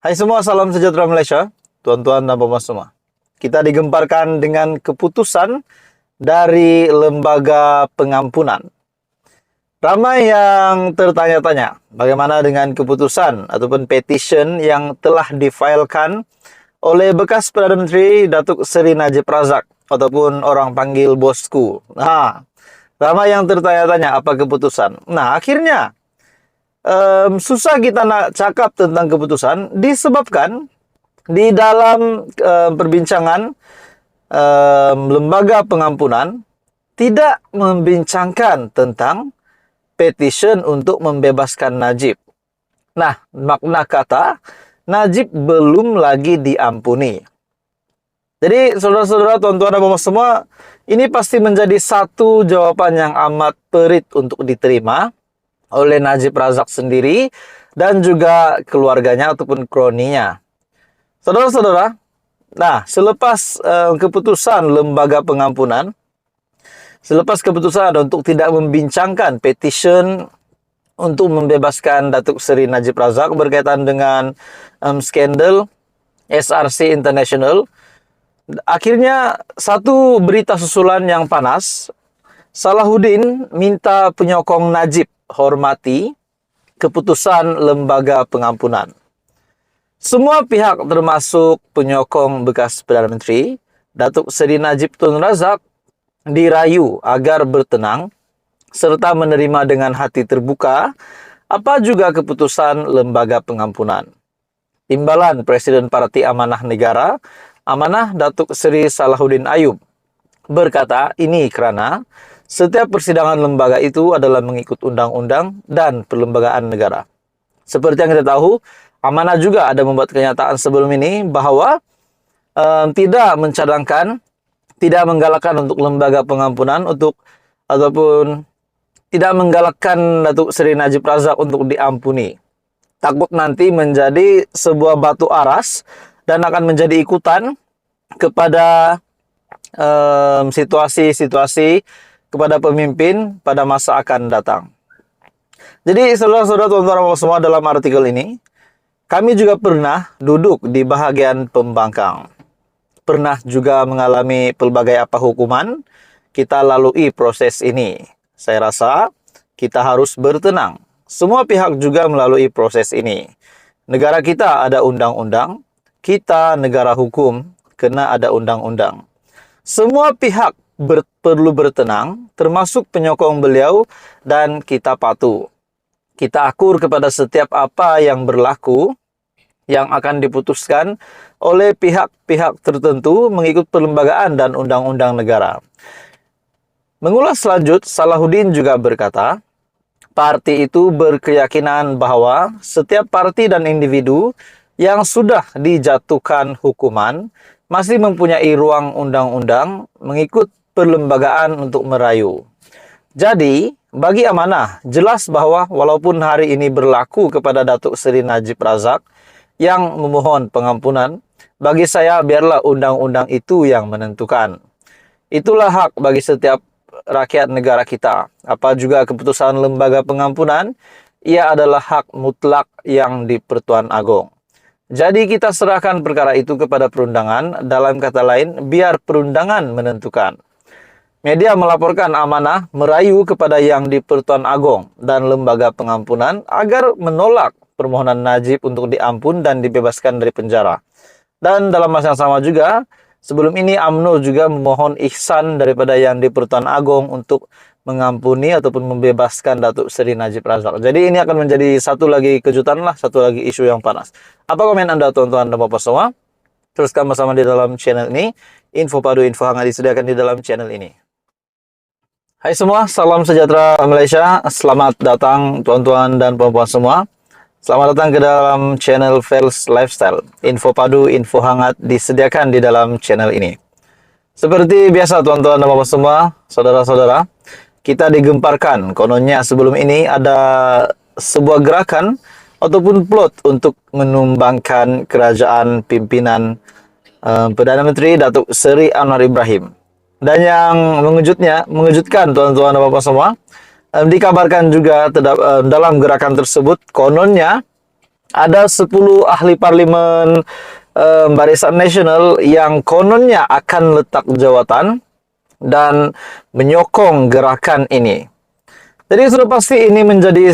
Hai semua, salam sejahtera Malaysia, tuan-tuan dan puan semua. Kita digemparkan dengan keputusan dari Lembaga Pengampunan. Ramai yang tertanya-tanya, bagaimana dengan keputusan ataupun petition yang telah difailkan oleh bekas Perdana Menteri Datuk Seri Najib Razak ataupun orang panggil bosku. Ramai yang tertanya-tanya apa keputusan. Akhirnya susah kita nak cakap tentang keputusan disebabkan di dalam perbincangan Lembaga Pengampunan tidak membincangkan tentang petition untuk membebaskan Najib. Makna kata Najib belum lagi diampuni. Jadi saudara-saudara, tuan-tuan dan puan semua, ini pasti menjadi satu jawaban yang amat perit untuk diterima oleh Najib Razak sendiri dan juga keluarganya ataupun kroninya. Saudara-saudara, selepas keputusan Lembaga Pengampunan, selepas keputusan untuk tidak membincangkan petition untuk membebaskan Datuk Seri Najib Razak berkaitan dengan skandal SRC International, akhirnya satu berita susulan yang panas. Salahuddin minta penyokong Najib hormati keputusan Lembaga Pengampunan. Semua pihak termasuk penyokong bekas Perdana Menteri Datuk Seri Najib Tun Razak dirayu agar bertenang serta menerima dengan hati terbuka apa juga keputusan Lembaga Pengampunan. Timbalan Presiden Parti Amanah Negara, Amanah Datuk Seri Salahuddin Ayub, berkata ini kerana setiap persidangan lembaga itu adalah mengikut undang-undang dan perlembagaan negara. Seperti yang kita tahu, Amanah juga ada membuat kenyataan sebelum ini bahawa tidak mencadangkan, tidak menggalakkan untuk Lembaga Pengampunan ataupun tidak menggalakkan Datuk Seri Najib Razak untuk diampuni. Takut nanti menjadi sebuah batu aras dan akan menjadi ikutan kepada situasi-situasi kepada pemimpin pada masa akan datang. Jadi saudara-saudara, tuan-tuan dan semua, dalam artikel ini kami juga pernah duduk di bahagian pembangkang. Pernah juga mengalami pelbagai hukuman. Kita lalui proses ini. Saya rasa kita harus bertenang. Semua pihak juga melalui proses ini. Negara kita ada undang-undang. Kita negara hukum, kena ada undang-undang. Semua pihak perlu bertenang, termasuk penyokong beliau, dan kita patuh. Kita akur kepada setiap apa yang berlaku, yang akan diputuskan oleh pihak-pihak tertentu mengikut perlembagaan dan undang-undang negara. Mengulas lanjut, Salahuddin juga berkata, parti itu berkeyakinan bahawa setiap parti dan individu yang sudah dijatuhkan hukuman masih mempunyai ruang undang-undang mengikut perlembagaan untuk merayu. Jadi, bagi Amanah, jelas bahawa walaupun hari ini berlaku kepada Datuk Seri Najib Razak yang memohon pengampunan, bagi saya biarlah undang-undang itu yang menentukan. Itulah hak bagi setiap rakyat negara kita. Apa juga keputusan Lembaga Pengampunan, ia adalah hak mutlak yang di Pertuan Agong. Jadi kita serahkan perkara itu kepada perundangan, dalam kata lain, biar perundangan menentukan. Media melaporkan Amanah merayu kepada yang di Pertuan Agong dan Lembaga Pengampunan agar menolak permohonan Najib untuk diampun dan dibebaskan dari penjara. Dan dalam masa yang sama juga, sebelum ini UMNO juga memohon ihsan daripada yang di Pertuan Agong untuk mengampuni ataupun membebaskan Datuk Seri Najib Razak. Jadi ini akan menjadi satu lagi kejutan satu lagi isu yang panas. Apa komen Anda, tuan-tuan dan bapak semua? Teruskan bersama di dalam channel ini. Info padu, info hangat disediakan di dalam channel ini. Hai semua, salam sejahtera Malaysia. Selamat datang tuan-tuan dan puan-puan semua. Selamat datang ke dalam channel Fels Lifestyle. Info padu, info hangat disediakan di dalam channel ini. Seperti biasa tuan-tuan dan puan semua, saudara-saudara, kita digemparkan. Kononnya sebelum ini ada sebuah gerakan ataupun plot untuk menumbangkan kerajaan pimpinan Perdana Menteri Datuk Seri Anwar Ibrahim. Dan yang mengejutkan tuan-tuan dan bapak semua, dikabarkan juga dalam gerakan tersebut kononnya ada 10 ahli parlimen Barisan Nasional yang kononnya akan letak jawatan dan menyokong gerakan ini. Jadi sudah pasti ini menjadi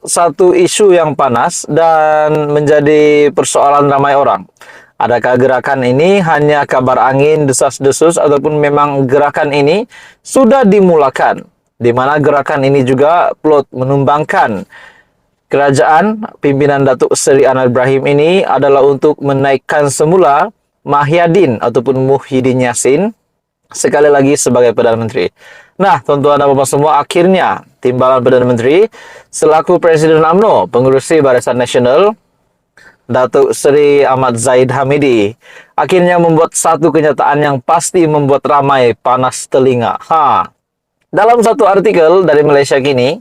satu isu yang panas dan menjadi persoalan ramai orang. Adakah gerakan ini hanya kabar angin, desas-desus, ataupun memang gerakan ini sudah dimulakan? Di mana gerakan ini juga plot menumbangkan kerajaan pimpinan Datuk Seri Anwar Ibrahim ini adalah untuk menaikkan semula Mahyadin ataupun Muhyiddin Yassin sekali lagi sebagai Perdana Menteri. Nah, tuan-tuan dan puan semua, akhirnya Timbalan Perdana Menteri selaku Presiden UMNO, pengurusi Barisan Nasional, Datuk Seri Ahmad Zahid Hamidi, akhirnya membuat satu kenyataan yang pasti membuat ramai panas telinga. Dalam satu artikel dari Malaysia Kini,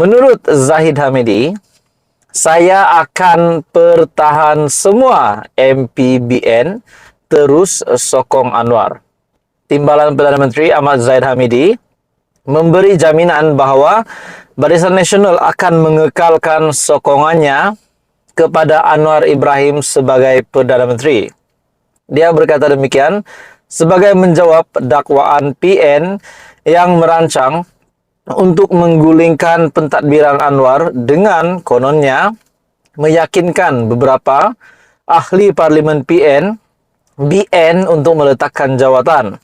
menurut Zahid Hamidi, saya akan pertahan semua MPBN terus sokong Anwar. Timbalan Perdana Menteri Ahmad Zahid Hamidi memberi jaminan bahawa Barisan Nasional akan mengekalkan sokongannya kepada Anwar Ibrahim sebagai Perdana Menteri. Dia berkata demikian sebagai menjawab dakwaan PN yang merancang untuk menggulingkan pentadbiran Anwar dengan kononnya meyakinkan beberapa ahli parlimen BN untuk meletakkan jawatan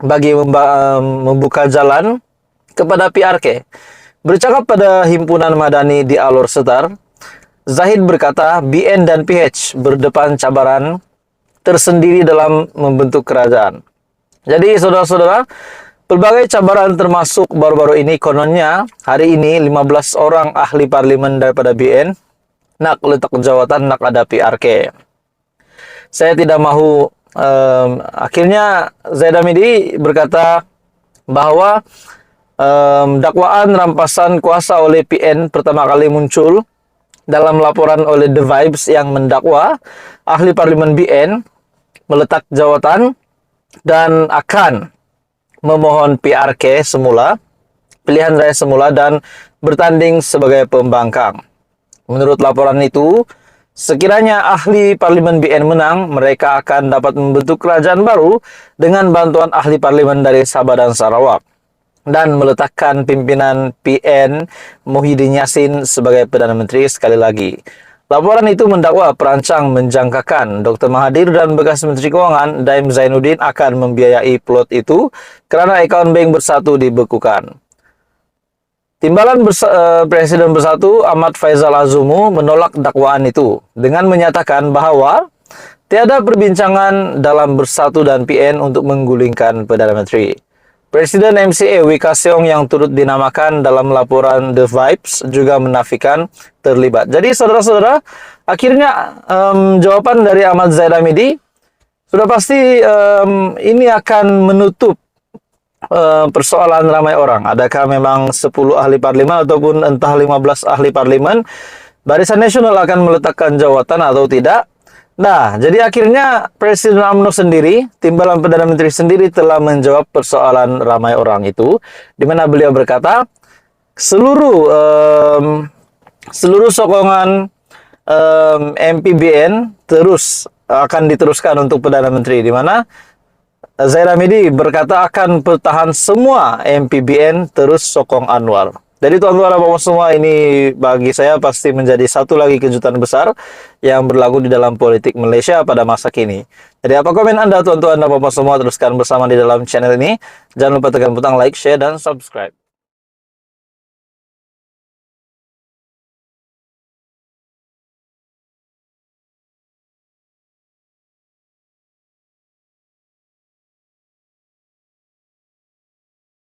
bagi membuka jalan kepada PRK. Bercakap pada himpunan Madani di Alor Setar, Zahid berkata BN dan PH berdepan cabaran tersendiri dalam membentuk kerajaan. Jadi saudara-saudara, pelbagai cabaran termasuk baru-baru ini kononnya hari ini 15 orang ahli parlimen daripada BN nak letak jawatan, nak ada PRK. Saya tidak mahu akhirnya Zahid Hamidi berkata bahwa dakwaan rampasan kuasa oleh PN pertama kali muncul dalam laporan oleh The Vibes yang mendakwa ahli parlimen BN meletak jawatan dan akan memohon PRK semula, pilihan raya semula, dan bertanding sebagai pembangkang. Menurut laporan itu, sekiranya ahli parlimen BN menang, mereka akan dapat membentuk kerajaan baru dengan bantuan ahli parlimen dari Sabah dan Sarawak dan meletakkan pimpinan PN Muhyiddin Yassin sebagai Perdana Menteri sekali lagi. Laporan itu mendakwa perancang menjangkakan Dr. Mahathir dan bekas Menteri Keuangan Daim Zainuddin akan membiayai plot itu kerana akaun bank Bersatu dibekukan. Timbalan Presiden Bersatu Ahmad Faizal Azumu menolak dakwaan itu dengan menyatakan bahawa tiada perbincangan dalam Bersatu dan PN untuk menggulingkan Perdana Menteri. Presiden MCA Wika Seong yang turut dinamakan dalam laporan The Vibes juga menafikan terlibat. Jadi saudara-saudara, akhirnya jawaban dari Ahmad Zahid Hamidi sudah pasti ini akan menutup persoalan ramai orang. Adakah memang 10 ahli parlimen ataupun entah 15 ahli parlimen Barisan Nasional akan meletakkan jawatan atau tidak? Nah, jadi akhirnya Presiden UMNO sendiri, Timbalan Perdana Menteri sendiri telah menjawab persoalan ramai orang itu, di mana beliau berkata seluruh sokongan MPBN terus akan diteruskan untuk Perdana Menteri, di mana Zahid Hamidi berkata akan bertahan semua MPBN terus sokong Anwar. Jadi tuan-tuan dan puan semua, ini bagi saya pasti menjadi satu lagi kejutan besar yang berlaku di dalam politik Malaysia pada masa kini. Jadi apa komen Anda tuan-tuan dan puan semua, teruskan bersama di dalam channel ini. Jangan lupa tekan butang like, share, dan subscribe.